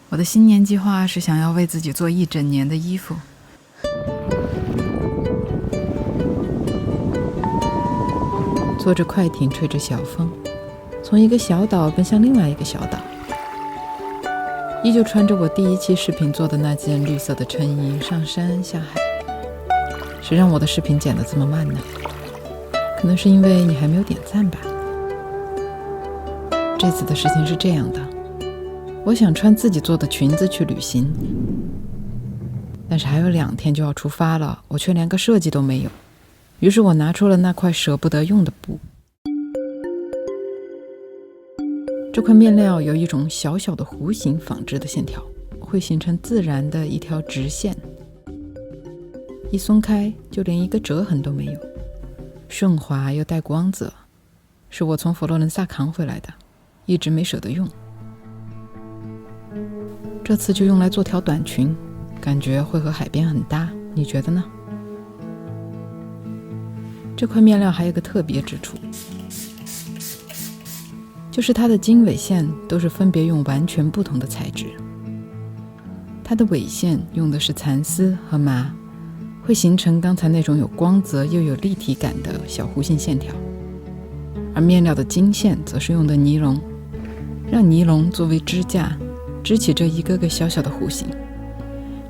我的新年计划是想要为自己做1整年的衣服。坐着快艇，吹着小风，从一个小岛奔向另外一个小岛，依旧穿着我第一期视频做的那件绿色的衬衣，上山下海。谁让我的视频剪得这么慢呢？可能是因为你还没有点赞吧。这次的事情是这样的，我想穿自己做的裙子去旅行，但是还有2天就要出发了，我却连个设计都没有。于是我拿出了那块舍不得用的布。这块面料有一种小小的弧形纺织的线条，会形成自然的一条直线，一松开就连一个折痕都没有，顺滑又带光泽，是我从佛罗伦萨扛回来的，一直没舍得用。这次就用来做条短裙，感觉会和海边很搭，你觉得呢？这块面料还有个特别之处，就是它的经纬线都是分别用完全不同的材质。它的纬线用的是蚕丝和麻，会形成刚才那种有光泽又有立体感的小弧形线条，而面料的经线则是用的尼龙，让尼龙作为支架支起这一个个小小的弧形。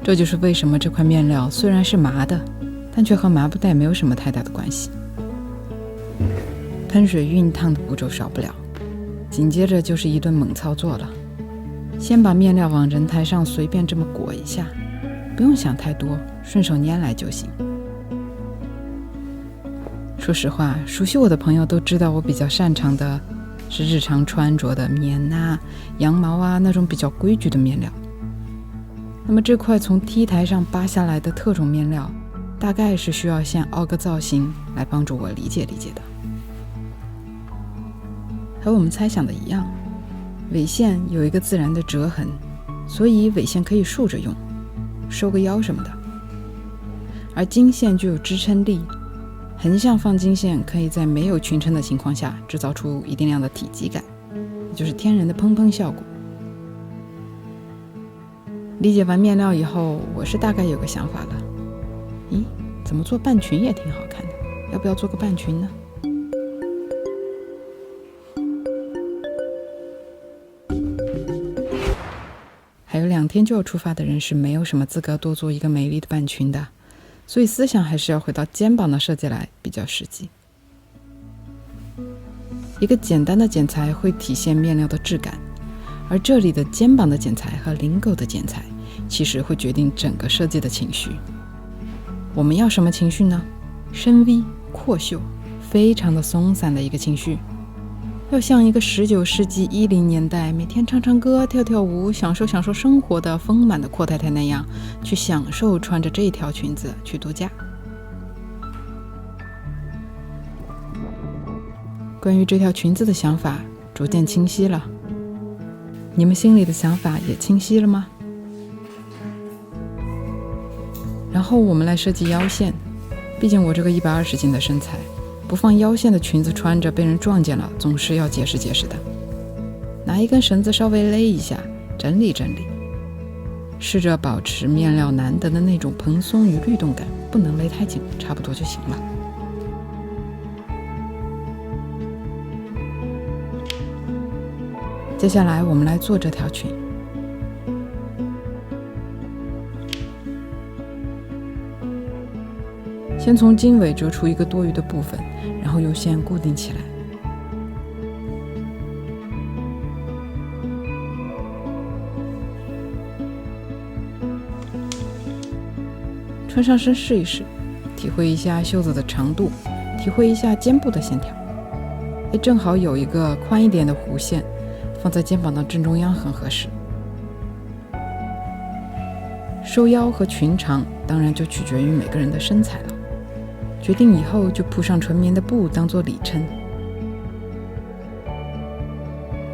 这就是为什么这块面料虽然是麻的，但却和麻布袋没有什么太大的关系。喷水熨烫的步骤少不了，紧接着就是一顿猛操作了。先把面料往人台上随便这么裹一下，不用想太多，顺手拈来就行。说实话，熟悉我的朋友都知道我比较擅长的是日常穿着的棉啊、羊毛啊那种比较规矩的面料。那么这块从 T 台上扒下来的特种面料，大概是需要先凹个造型来帮助我理解理解的。和我们猜想的一样，纬线有一个自然的折痕，所以纬线可以竖着用，收个腰什么的。而经线具有支撑力，横向放经线可以在没有裙撑的情况下制造出一定量的体积感，也就是天然的蓬蓬效果。理解完面料以后，我是大概有个想法了。咦，怎么做半裙也挺好看的，要不要做个半裙呢？还有2天就要出发的人是没有什么资格多做一个美丽的半裙的，所以思想还是要回到肩膀的设计来比较实际。一个简单的剪裁会体现面料的质感，而这里的肩膀的剪裁和领口的剪裁其实会决定整个设计的情绪。我们要什么情绪呢？深 V 阔袖，非常的松散的一个情绪，要像一个19世纪10年代每天唱唱歌跳跳舞享受享受生活的丰满的阔太太那样去享受穿着这条裙子去度假。关于这条裙子的想法逐渐清晰了，你们心里的想法也清晰了吗？然后我们来设计腰线，毕竟我这个120斤的身材，不放腰线的裙子穿着被人撞见了，总是要解释解释的。拿一根绳子稍微勒一下，整理整理，试着保持面料难得的那种蓬松与律动感，不能勒太紧，差不多就行了。接下来我们来做这条裙。先从经纬折出一个多余的部分，然后用线固定起来。穿上身试一试，体会一下袖子的长度，体会一下肩部的线条。正好有一个宽一点的弧线，放在肩膀的正中央很合适。收腰和裙长当然就取决于每个人的身材了。决定以后就铺上纯棉的布当做里衬。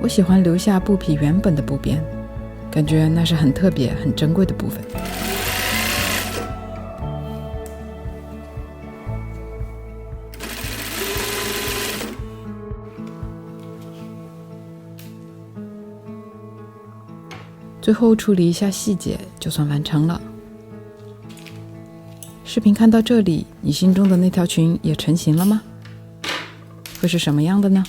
我喜欢留下布匹原本的布边，感觉那是很特别很珍贵的部分。最后处理一下细节就算完成了。视频看到这里，你心中的那条裙也成型了吗？会是什么样的呢？